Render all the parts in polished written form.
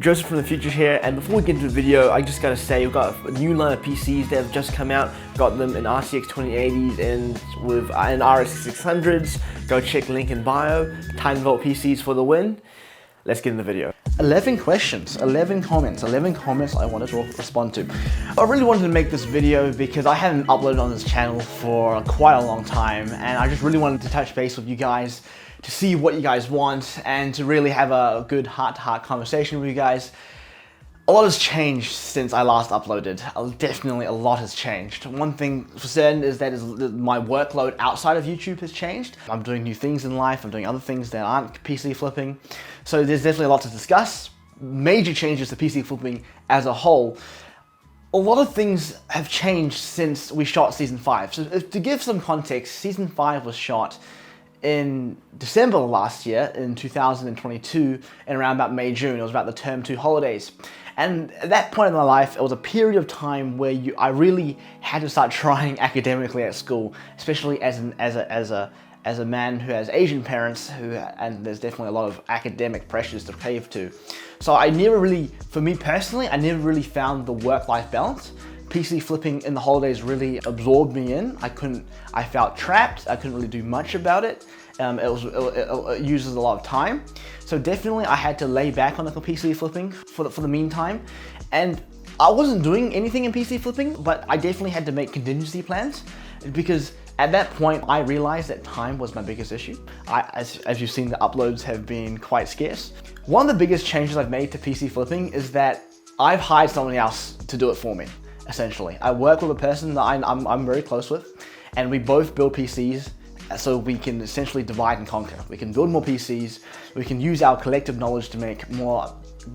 Joseph from the future here, and before we get into the video, I just gotta say we've got a new line of PCs that have just come out. Got them in RTX 2080s and with RX 600s. Go check link in bio. 10-volt PCs for the win. Let's get in the video. 11 questions, 11 comments I wanted to respond to. I really wanted to make this video because I haven't uploaded on this channel for quite a long time, and I just really wanted to touch base with you guys to see what you guys want and to really have a good heart-to-heart conversation with you guys. A lot has changed since I last uploaded. Definitely a lot has changed. One thing for certain is that my workload outside of YouTube has changed. I'm doing new things in life, I'm doing other things that aren't PC flipping. So there's definitely a lot to discuss. Major changes to PC flipping as a whole. A lot of things have changed since we shot season 5. So to give some context, season 5 was shot in December last year, in 2022, and around about May, June. It was about the term 2 holidays. And at that point in my life, it was a period of time where I really had to start trying academically at school, especially as a man who has Asian parents, and there's definitely a lot of academic pressures to cave to. So I never really, for me personally, I never really found the work-life balance. PC flipping in the holidays really absorbed me in. I felt trapped. I couldn't really do much about it. It uses a lot of time. So definitely I had to lay back on the PC flipping for the meantime. And I wasn't doing anything in PC flipping, but I definitely had to make contingency plans because at that point I realized that time was my biggest issue. As you've seen, the uploads have been quite scarce. One of the biggest changes I've made to PC flipping is that I've hired someone else to do it for me. Essentially, I work with a person that I'm very close with, and we both build PCs so we can essentially divide and conquer. We can build more PCs, we can use our collective knowledge to make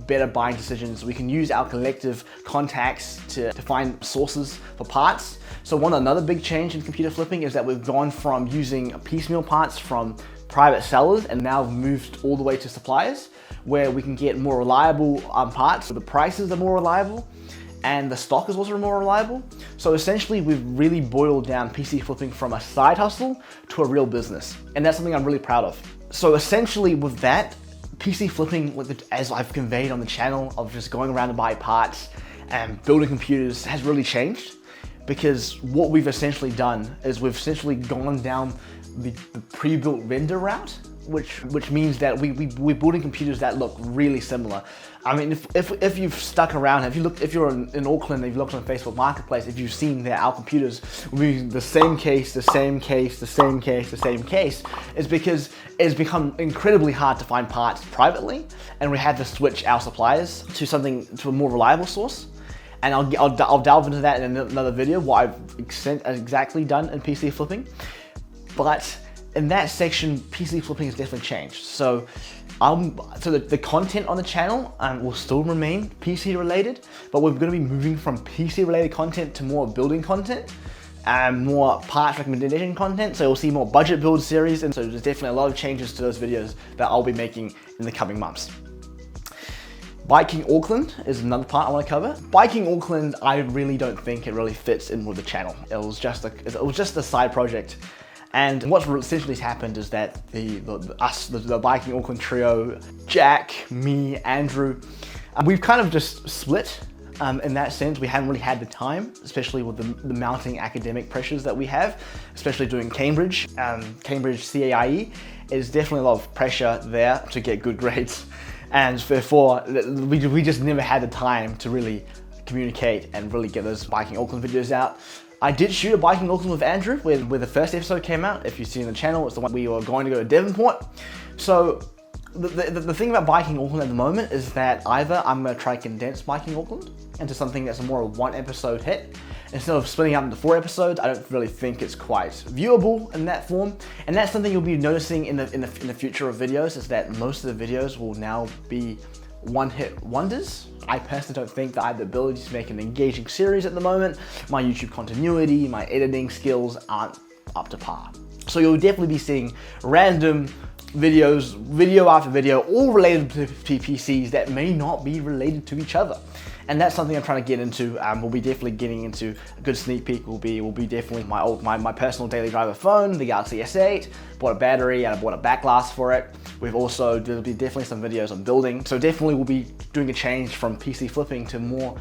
better buying decisions, we can use our collective contacts to find sources for parts. So another big change in computer flipping is that we've gone from using piecemeal parts from private sellers and now moved all the way to suppliers, where we can get more reliable parts. The prices are more reliable, and the stock is also more reliable. So essentially we've really boiled down PC flipping from a side hustle to a real business. And that's something I'm really proud of. So essentially with that, PC flipping, as I've conveyed on the channel, of just going around to buy parts and building computers, has really changed. Because what we've essentially done is we've essentially gone down the pre-built render route, which means that we're building computers that look really similar. I mean, if you've stuck around, if you're in Auckland and you've looked on Facebook Marketplace, if you've seen that our computers will be the same case, is because it's become incredibly hard to find parts privately, and we had to switch our suppliers to a more reliable source. And I'll delve into that in another video, what I've exactly done in PC flipping. But in that section, PC flipping has definitely changed. So the content on the channel will still remain PC related, but we're going to be moving from PC related content to more building content and more parts recommendation content. So you'll see more budget build series, and so there's definitely a lot of changes to those videos that I'll be making in the coming months. Biking Auckland is another part I want to cover. Biking Auckland, I really don't think it really fits in with the channel. It was just a side project. And what's essentially happened is that the Biking Auckland trio, Jack, me, Andrew, we've kind of just split in that sense. We haven't really had the time, especially with the mounting academic pressures that we have, especially doing Cambridge. Cambridge CAIE is definitely a lot of pressure there to get good grades. And therefore, we just never had the time to really communicate and really get those Biking Auckland videos out. I did shoot a Biking Auckland with Andrew where the first episode came out. If you've seen the channel, it's the one we were going to go to Devonport. So the thing about Biking Auckland at the moment is that either I'm going to try to condense Biking Auckland into something that's a more of 1 episode hit. Instead of splitting up into 4 episodes, I don't really think it's quite viewable in that form. And that's something you'll be noticing in the future of videos, is that most of the videos will now be one-hit wonders. I personally don't think that I have the ability to make an engaging series at the moment. My YouTube continuity, my editing skills aren't up to par. So you'll definitely be seeing random video after video, all related to PCs that may not be related to each other. And that's something I'm trying to get into. We'll be definitely getting into a good sneak peek. Will be definitely my personal daily driver phone, the Galaxy S8. Bought a battery and I bought a back glass for it. There'll be definitely some videos on building. So definitely we'll be doing a change from PC flipping to more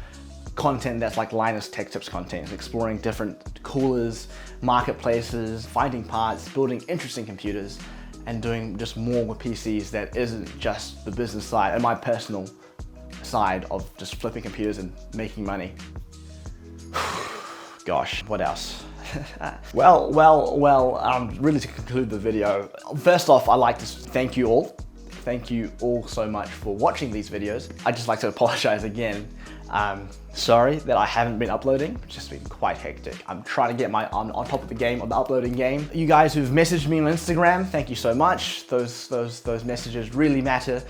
content that's like Linus Tech Tips content, exploring different coolers, marketplaces, finding parts, building interesting computers, and doing just more with PCs that isn't just the business side and my personal side of just flipping computers and making money. Gosh, what else? Well, really to conclude the video, first off, I'd like to thank you all. Thank you all so much for watching these videos. I'd just like to apologize again. Sorry that I haven't been uploading. It's just been quite hectic. I'm trying to get on top of the game, of the uploading game. You guys who've messaged me on Instagram, thank you so much. Those messages really matter.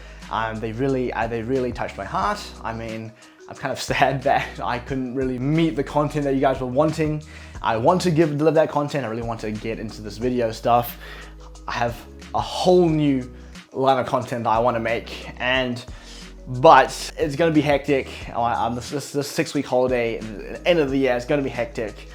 They really touched my heart. I mean, I'm kind of sad that I couldn't really meet the content that you guys were wanting. I want to deliver that content. I really want to get into this video stuff. I have a whole new line of content that I want to make, but it's gonna be hectic. This 6-week holiday, end of the year, it's gonna be hectic.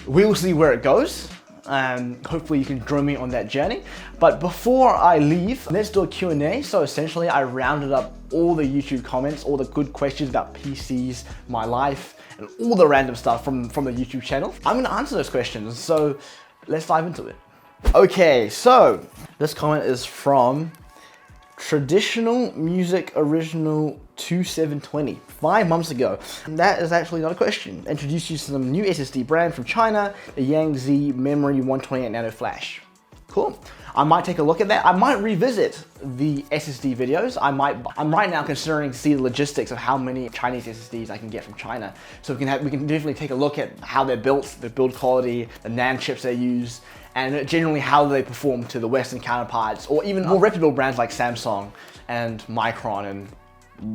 We'll see where it goes. Hopefully you can join me on that journey. But before I leave, let's do a Q&A. So essentially I rounded up all the YouTube comments, all the good questions about PCs, my life, and all the random stuff from the YouTube channel. I'm gonna answer those questions, so let's dive into it. Okay, so this comment is from Traditional Music Original 2720, 5 months ago. And that is actually not a question. Introduced you to some new SSD brand from China, the Yangtze Memory 128 Nano Flash. Cool. I might take a look at that. I might revisit the SSD videos. I'm right now considering to see the logistics of how many Chinese SSDs I can get from China. So we can definitely take a look at how they're built, the build quality, the NAND chips they use, and generally how they perform to the Western counterparts, or even more reputable brands like Samsung and Micron and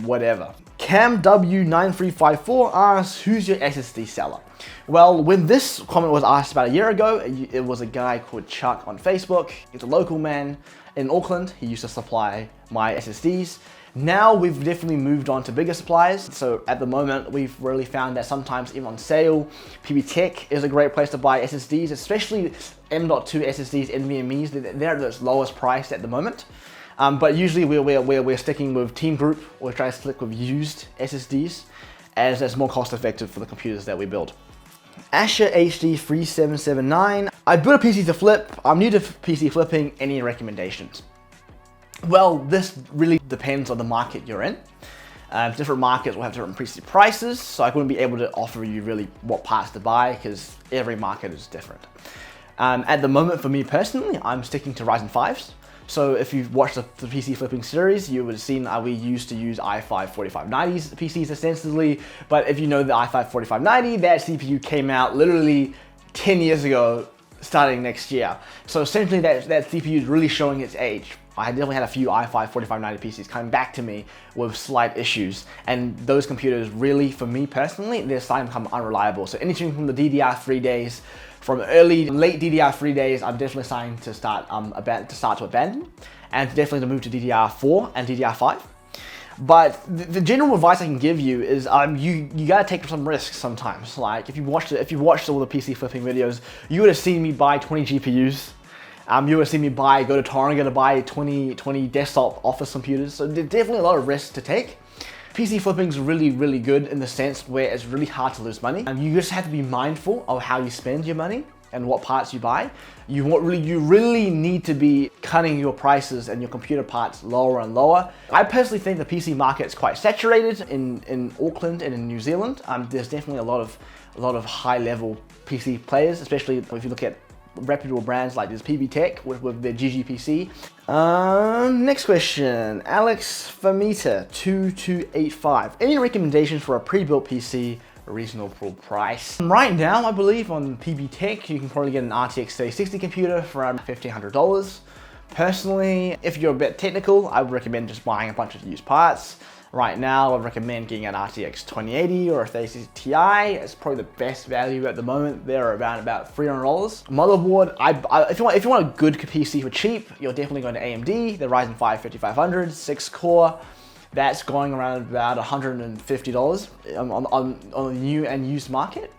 whatever. CamW9354 asks, who's your SSD seller? Well, when this comment was asked about a year ago, it was a guy called Chuck on Facebook. He's a local man in Auckland. He used to supply my SSDs. Now we've definitely moved on to bigger suppliers. So at the moment, we've really found that sometimes even on sale, PB Tech is a great place to buy SSDs, especially M.2 SSDs, NVMe's. They're at the lowest price at the moment. But usually we're sticking with Team Group, or trying to stick with used SSDs, as that's more cost effective for the computers that we build. Asher HD 3779. I built a PC to flip. I'm new to PC flipping. Any recommendations? Well, this really depends on the market you're in. Different markets will have different PC prices, so I wouldn't be able to offer you really what parts to buy because every market is different. At the moment, for me personally, I'm sticking to Ryzen 5s. So if you've watched the PC flipping series, you would have seen we used to use i5 4590s PCs extensively. But if you know the i5 4590, that CPU came out literally 10 years ago, starting next year. So essentially that CPU is really showing its age. I definitely had a few i5 4590 PCs coming back to me with slight issues. And those computers really, for me personally, they're starting to become unreliable. So anything from the DDR3 days, from late DDR3 days, I'm definitely starting to start to abandon, and definitely to move to DDR4 and DDR5. But the general advice I can give you is you gotta take some risks sometimes. Like if you watched all the PC flipping videos, you would have seen me buy 20 GPUs. You would have seen me go to Tauranga to buy 20 desktop office computers. So there's definitely a lot of risks to take. PC flipping is really, really good in the sense where it's really hard to lose money. You just have to be mindful of how you spend your money and what parts you buy. You really need to be cutting your prices and your computer parts lower and lower. I personally think the PC market is quite saturated in Auckland and in New Zealand. There's definitely a lot of high-level PC players, especially if you look at reputable brands like this PB Tech with their GGPC. Next question, Alex Famita 2285. Any recommendations for a pre-built PC, a reasonable price? Right now, I believe on PB Tech, you can probably get an RTX 3060 computer for around $1,500. Personally, if you're a bit technical, I would recommend just buying a bunch of used parts. Right now, I recommend getting an RTX 2080 or a 3060 Ti. It's probably the best value at the moment. They're around about $300. Motherboard, if you want a good PC for cheap, you're definitely going to AMD. The Ryzen 5 5500, 6 core. That's going around about $150 on the new and used market.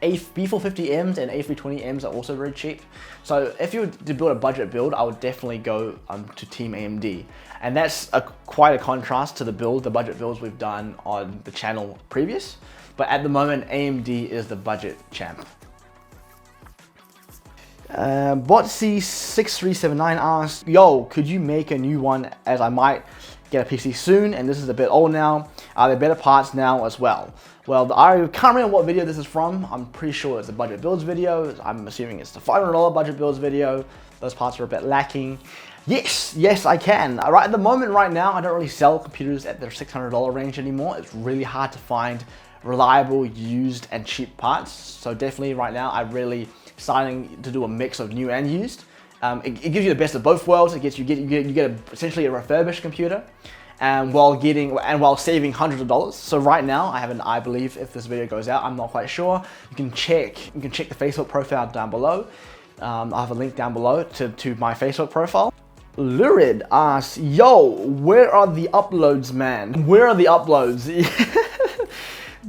B450Ms and A320Ms are also very cheap. So if you were to build a budget build, I would definitely go to Team AMD. And that's quite a contrast to the budget builds we've done on the channel previous. But at the moment, AMD is the budget champ. Botsy6379 asks, yo, could you make a new one, as I might get a PC soon, and this is a bit old now. Are there better parts now as well? Well, I can't remember what video this is from. I'm pretty sure it's a budget builds video. I'm assuming it's the $500 budget builds video. Those parts are a bit lacking. Yes, I can. Right at the moment, right now, I don't really sell computers at their $600 range anymore. It's really hard to find reliable, used, and cheap parts. So definitely right now, I'm really starting to do a mix of new and used. It gives you the best of both worlds. You get essentially a refurbished computer, while saving hundreds of dollars. So right now, I believe if this video goes out, I'm not quite sure. You can check the Facebook profile down below. I have a link down below to my Facebook profile. Lurid asks, yo, where are the uploads, man? Where are the uploads?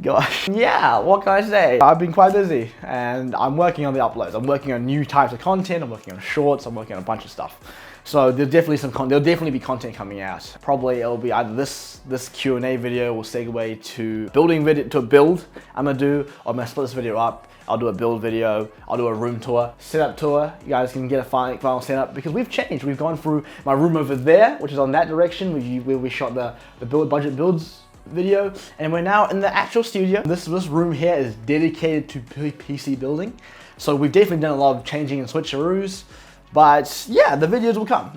Gosh. Yeah, what can I say? I've been quite busy and I'm working on the uploads. I'm working on new types of content. I'm working on shorts. I'm working on a bunch of stuff. So there'll definitely be content coming out. Probably it'll be either this Q&A video will segue to a build I'm gonna do, or I'm gonna split this video up. I'll do a build video, I'll do a room tour, setup tour. You guys can get a final setup because we've changed. We've gone through my room over there, which is on that direction, where we shot the budget builds video, and we're now in the actual studio. This room here is dedicated to PC building. So we've definitely done a lot of changing and switcheroos, but yeah, the videos will come.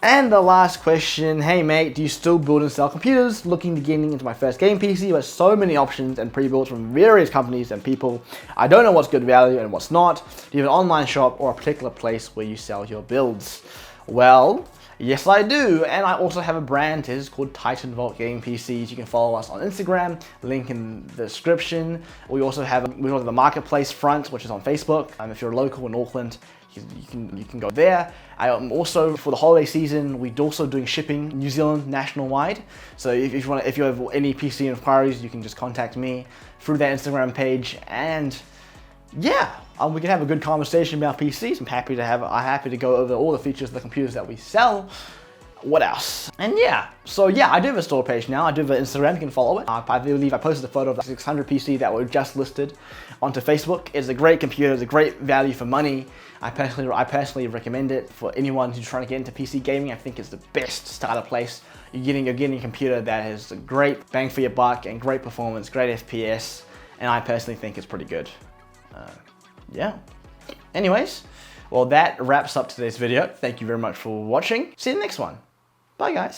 And the last question, hey mate, do you still build and sell computers? Looking to getting into my first game PC, but so many options and pre-builds from various companies and people. I don't know what's good value and what's not. Do you have an online shop or a particular place where you sell your builds? Well, yes I do, and I also have a brand. It is called Titan Vault Gaming PCs. You can follow us on Instagram, link in the description. We also have the marketplace front, which is on Facebook. If you're local in Auckland, you can go there. Also, for the holiday season, we're also doing shipping New Zealand national wide. So if you have any PC inquiries, you can just contact me through that Instagram page, and yeah, we can have a good conversation about PCs. I'm happy to go over all the features of the computers that we sell. What else? And yeah, so yeah, I do have a store page now. I do have an Instagram, you can follow it. I believe I posted a photo of the 600 PC that were just listed onto Facebook. It's a great computer, it's a great value for money. I personally recommend it for anyone who's trying to get into PC gaming. I think it's the best starter place. You're getting a computer that has a great bang for your buck and great performance, great FPS, and I personally think it's pretty good. Yeah. Anyways, well, that wraps up today's video. Thank you very much for watching. See you in the next one. Bye, guys.